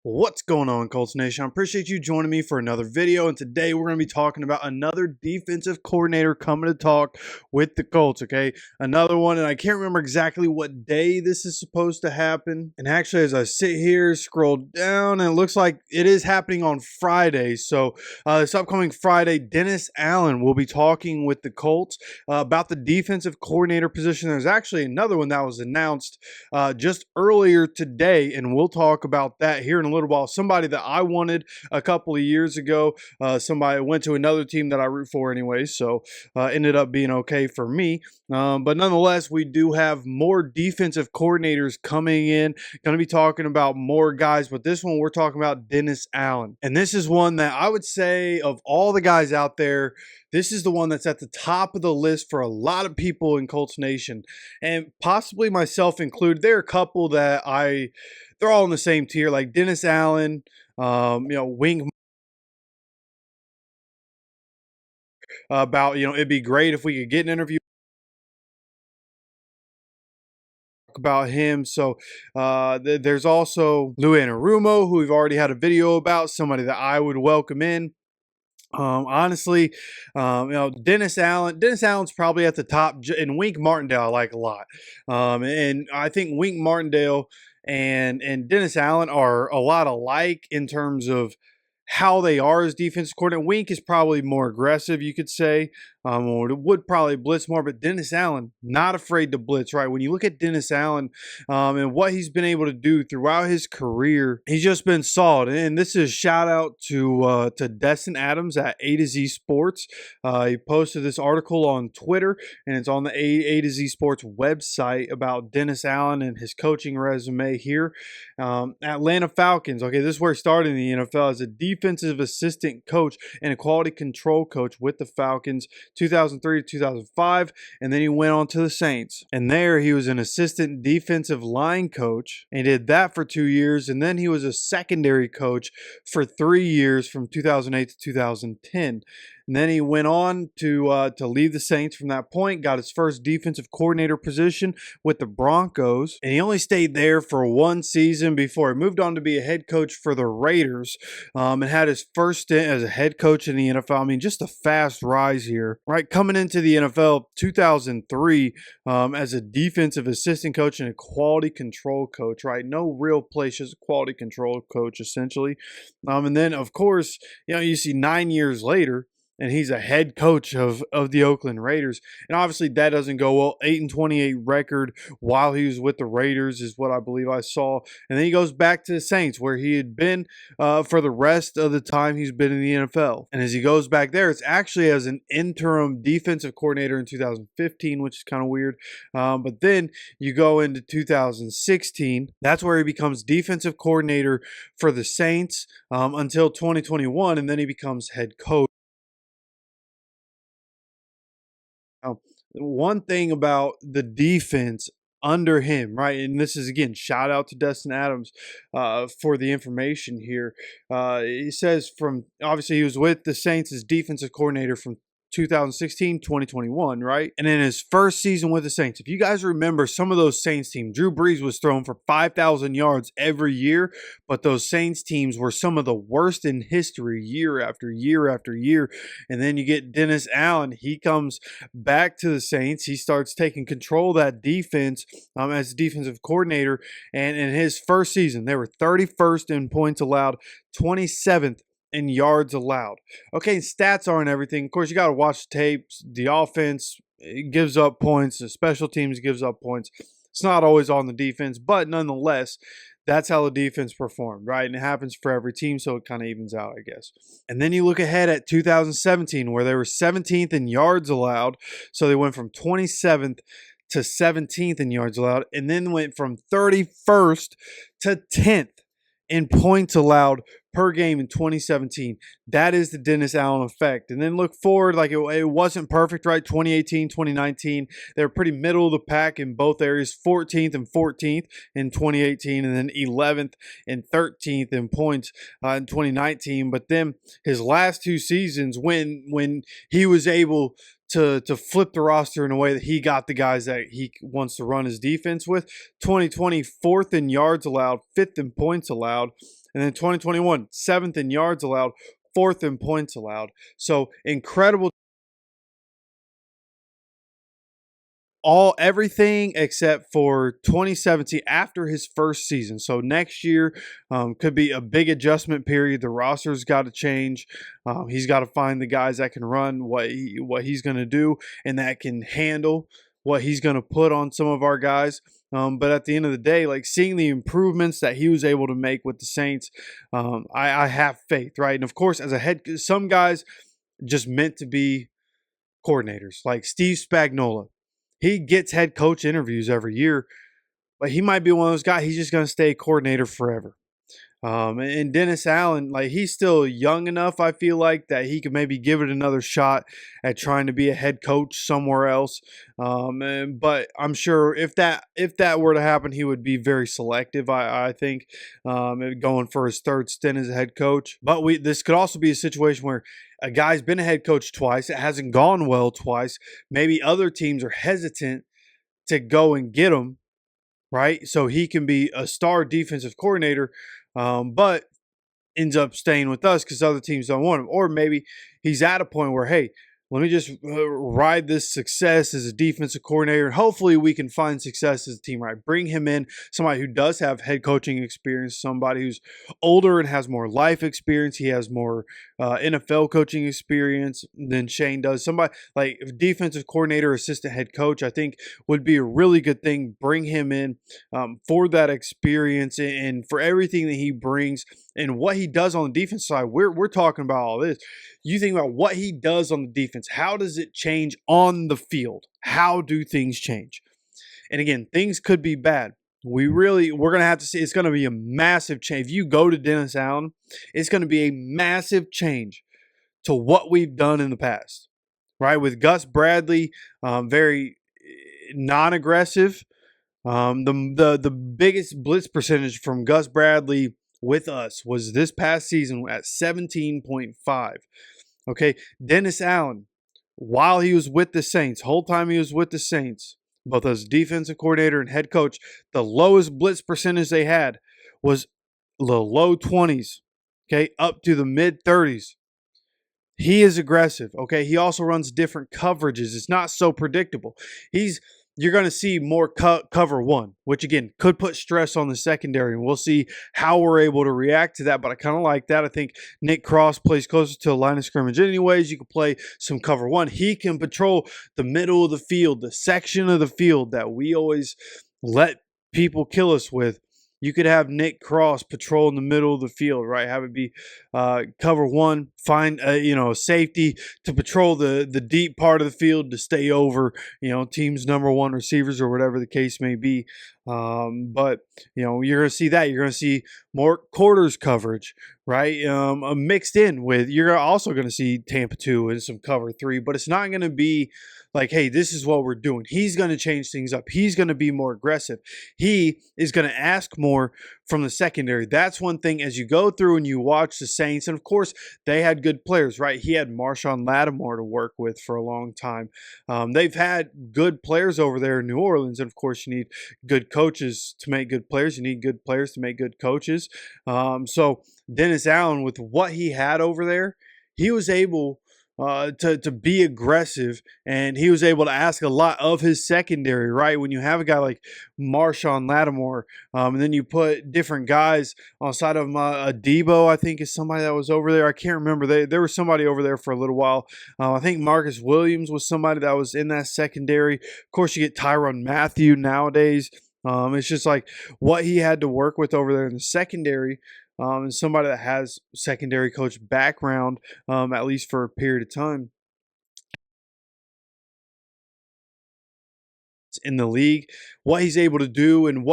What's going on, Colts Nation? I appreciate you joining me for another video, and today we're going to be talking about another defensive coordinator coming to talk with the Colts, okay? Another one, and I can't remember exactly what day this is supposed to happen. And actually, as I sit here, scroll down, and it looks like it is happening on Friday. So this upcoming Friday, Dennis Allen will be talking with the Colts about the defensive coordinator position. There's actually another one that was announced just earlier today, and we'll talk about that here in a little while. Somebody that I wanted a couple of years ago, somebody went to another team that I root for anyway, so ended up being okay for me. But nonetheless, we do have more defensive coordinators coming in. Going to be talking about more guys, but this one we're talking about Dennis Allen. And this is one that I would say of all the guys out there, this is the one that's at the top of the list for a lot of people in Colts Nation, and possibly myself included. There are a couple that they're all in the same tier, like Dennis Allen, Wink, about, it'd be great if we could get an interview about him. So there's also Lou Anarumo, who we've already had a video about, somebody that I would welcome in. Honestly, Dennis Allen's probably at the top, and Wink Martindale I like a lot. And I think Wink Martindale and Dennis Allen are a lot alike in terms of how they are as defensive coordinator. Wink is probably more aggressive, you could say, or would probably blitz more, but Dennis Allen, not afraid to blitz, right? When you look at Dennis Allen and what he's been able to do throughout his career, he's just been solid. And this is a shout out to Destin Adams at A to Z Sports. He posted this article on Twitter, and it's on the A to Z Sports website about Dennis Allen and his coaching resume here. Atlanta Falcons. Okay, this is where he started in the NFL as a defensive assistant coach and a quality control coach with the Falcons, 2003 to 2005, and then he went on to the Saints. And there he was an assistant defensive line coach, and he did that for 2 years, and then he was a secondary coach for 3 years from 2008 to 2010. And then he went on to leave the Saints from that point, got his first defensive coordinator position with the Broncos, and he only stayed there for 1 season before he moved on to be a head coach for the Raiders, and had his first stint as a head coach in the NFL. I mean, just a fast rise here, right? Coming into the NFL 2003 as a defensive assistant coach and a quality control coach, right? No real place, just a quality control coach, essentially. And then, of course, you see 9 years later, and he's a head coach of the Oakland Raiders. And obviously that doesn't go well. 8-28 record while he was with the Raiders is what I believe I saw. And then he goes back to the Saints, where he had been for the rest of the time he's been in the NFL. And as he goes back there, it's actually as an interim defensive coordinator in 2015, which is kind of weird. But then you go into 2016. That's where he becomes defensive coordinator for the Saints until 2021. And then he becomes head coach. One thing about the defense under him, right? And this is, again, shout out to Destin Adams for the information here. He says obviously he was with the Saints as defensive coordinator from 2016, 2021, right? And in his first season with the Saints, if you guys remember some of those Saints teams, Drew Brees was thrown for 5,000 yards every year, but those Saints teams were some of the worst in history year after year after year. And then you get Dennis Allen. He comes back to the Saints. He starts taking control of that defense as defensive coordinator. And in his first season, they were 31st in points allowed, 27th in yards allowed. Okay, stats aren't everything. Of course, you got to watch the tapes. The offense gives up points. The special teams gives up points. It's not always on the defense, but nonetheless, that's how the defense performed, right? And it happens for every team, so it kind of evens out, I guess. And then you look ahead at 2017, where they were 17th in yards allowed. So they went from 27th to 17th in yards allowed, and then went from 31st to 10th in points allowed per game in 2017. That is the Dennis Allen effect. And then look forward, like it wasn't perfect, right? 2018, 2019, they were pretty middle of the pack in both areas, 14th and 14th in 2018, and then 11th and 13th in points in 2019. But then his last 2 seasons, when he was able to flip the roster in a way that he got the guys that he wants to run his defense with. 2020, 4th in yards allowed, 5th in points allowed. And then 2021, 7th in yards allowed, 4th in points allowed. So incredible. Everything except for 2017 after his first season. So next year could be a big adjustment period. The roster's got to change. He's got to find the guys that can run what he's going to do and that can handle what he's going to put on some of our guys. But at the end of the day, like seeing the improvements that he was able to make with the Saints, I have faith, right? And of course, as a some guys just meant to be coordinators, like Steve Spagnuolo. He gets head coach interviews every year, but he might be one of those guys. He's just going to stay coordinator forever. And Dennis Allen, like he's still young enough, I feel like, that he could maybe give it another shot at trying to be a head coach somewhere else. But I'm sure if that were to happen, he would be very selective. I think going for his third stint as a head coach. But this could also be a situation where a guy's been a head coach twice. It hasn't gone well twice. Maybe other teams are hesitant to go and get him, right? So he can be a star defensive coordinator, but ends up staying with us because other teams don't want him. Or maybe he's at a point where, hey, let me just ride this success as a defensive coordinator, and hopefully we can find success as a team, right? Bring him in, somebody who does have head coaching experience, somebody who's older and has more life experience. He has more NFL coaching experience than Shane does. Somebody like defensive coordinator, assistant head coach, I think would be a really good thing. Bring him in for that experience and for everything that he brings and what he does on the defense side. We're talking about all this. You think about what he does on the defense. How does it change on the field? How do things change? And again, things could be bad. We're going to have to see. It's going to be a massive change. If you go to Dennis Allen, it's going to be a massive change to what we've done in the past, right? With Gus Bradley, very non-aggressive. The biggest blitz percentage from Gus Bradley with us was this past season at 17.5. Okay, Dennis Allen, while he was with the Saints, whole time he was with the Saints, both as defensive coordinator and head coach, the lowest blitz percentage they had was the low 20s, okay, up to the mid 30s. He is aggressive, okay? He also runs different coverages. It's not so predictable. You're going to see more cover one, which again could put stress on the secondary, and we'll see how we're able to react to that. But I kind of like that. I think Nick Cross plays closer to the line of scrimmage anyways. You can play some cover one. He can patrol the middle of the field, the section of the field that we always let people kill us with. You could have Nick Cross patrol in the middle of the field, right? Have it be cover one, find a safety to patrol the deep part of the field to stay over team's number one receivers or whatever the case may be. But you're going to see that. You're going to see more quarters coverage, right? Mixed in with you're also going to see Tampa 2 and some cover 3, but it's not going to be like, hey, this is what we're doing. He's going to change things up. He's going to be more aggressive. He is going to ask more from the secondary. That's one thing as you go through and you watch the Saints, and of course they had good players, right? He had Marshawn Lattimore to work with for a long time. They've had good players over there in New Orleans, and of course you need good coaches to make good players. You need good players to make good coaches. So Dennis Allen, with what he had over there, he was able to be aggressive, and he was able to ask a lot of his secondary, right? When you have a guy like Marshawn Lattimore, and then you put different guys on the side of him, Debo, I think is somebody that was over there. I can't remember. There was somebody over there for a little while. I think Marcus Williams was somebody that was in that secondary. Of course, you get Tyrann Mathieu nowadays. It's just like what he had to work with over there in the secondary. And somebody that has secondary coach background, at least for a period of time in the league, what he's able to do and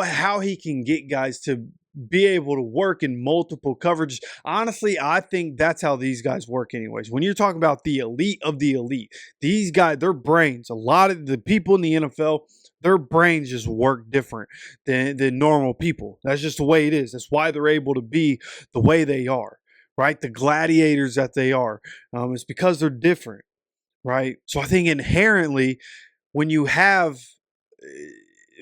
how he can get guys to be able to work in multiple coverages. Honestly, I think that's how these guys work anyways. When you're talking about the elite of the elite, these guys, their brains, a lot of the people in the NFL, their brains just work different than normal people. That's just the way it is. That's why they're able to be the way they are, right? The gladiators that they are. It's because they're different, right? So I think inherently when you have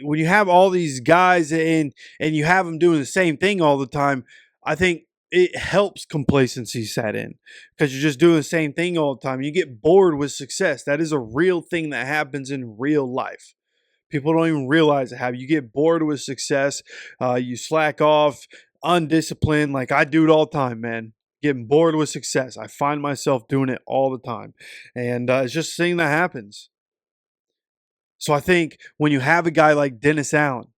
when you have all these guys and you have them doing the same thing all the time, I think it helps complacency set in because you're just doing the same thing all the time. You get bored with success. That is a real thing that happens in real life. People don't even realize it. How you get bored with success, you slack off, undisciplined. Like I do it all the time, man. Getting bored with success. I find myself doing it all the time, and it's just a thing that happens. So I think when you have a guy like Dennis Allen,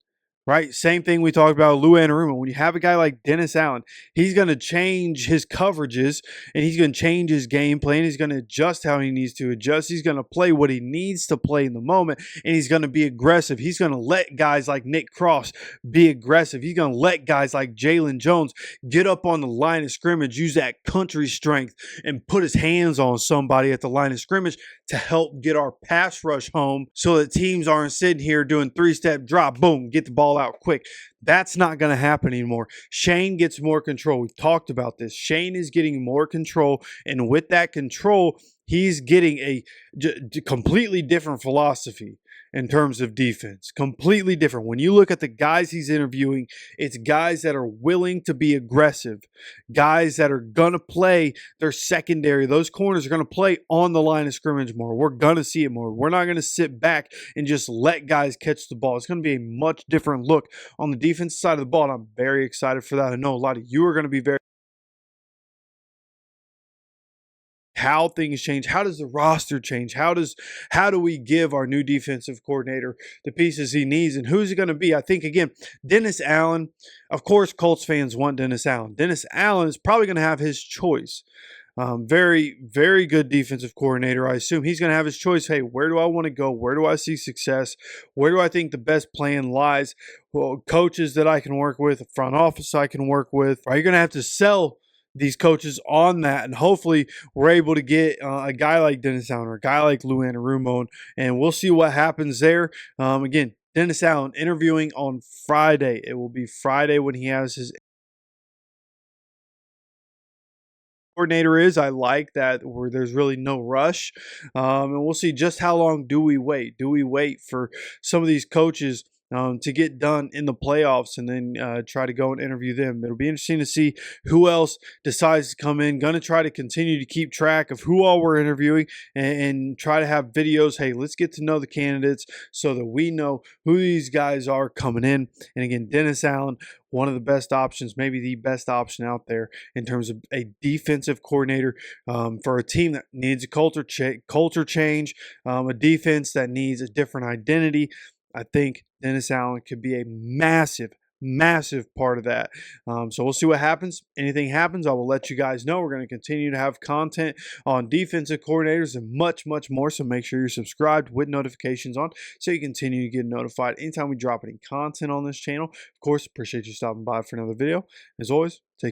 right? Same thing we talked about Lou Anarumo. When you have a guy like Dennis Allen, he's going to change his coverages and he's going to change his game plan. He's going to adjust how he needs to adjust. He's going to play what he needs to play in the moment, and he's going to be aggressive. He's going to let guys like Nick Cross be aggressive. He's going to let guys like Jalen Jones get up on the line of scrimmage, use that country strength, and put his hands on somebody at the line of scrimmage to help get our pass rush home so that teams aren't sitting here doing three-step drop, boom, get the ball out quick. That's not going to happen anymore. Shane gets more control. We've talked about this. Shane is getting more control, and with that control, he's getting a completely different philosophy in terms of defense. Completely different. When you look at the guys he's interviewing, it's guys that are willing to be aggressive, guys that are going to play their secondary. Those corners are going to play on the line of scrimmage more. We're going to see it more. We're not going to sit back and just let guys catch the ball. It's going to be a much different look on the defensive side of the ball, and I'm very excited for that. I know a lot of you are going to be very how things change. How does the roster change? How do we give our new defensive coordinator the pieces he needs, and who's it going to be? I think again, Dennis Allen. Of course, Colts fans want Dennis Allen. Dennis Allen is probably going to have his choice. Very, very good defensive coordinator. I assume he's going to have his choice. Hey, where do I want to go? Where do I see success? Where do I think the best plan lies? Well, coaches that I can work with, a front office I can work with. Are you going to have to sell these coaches on that, and hopefully we're able to get a guy like Dennis Allen or a guy like Lou Anarumo, and we'll see what happens there. Again, Dennis Allen interviewing on Friday. It will be Friday when he has his coordinator is. I like that where there's really no rush, and we'll see just how long do we wait. Do we wait for some of these coaches to get done in the playoffs and then try to go and interview them? It'll be interesting to see who else decides to come in. Going to try to continue to keep track of who all we're interviewing and try to have videos. Hey, let's get to know the candidates so that we know who these guys are coming in. And again, Dennis Allen, one of the best options, maybe the best option out there in terms of a defensive coordinator for a team that needs a culture change, a defense that needs a different identity. I think Dennis Allen could be a massive, massive part of that. So we'll see what happens. Anything happens, I will let you guys know. We're going to continue to have content on defensive coordinators and much, much more. So make sure you're subscribed with notifications on so you continue to get notified anytime we drop any content on this channel. Of course, appreciate you stopping by for another video. As always, take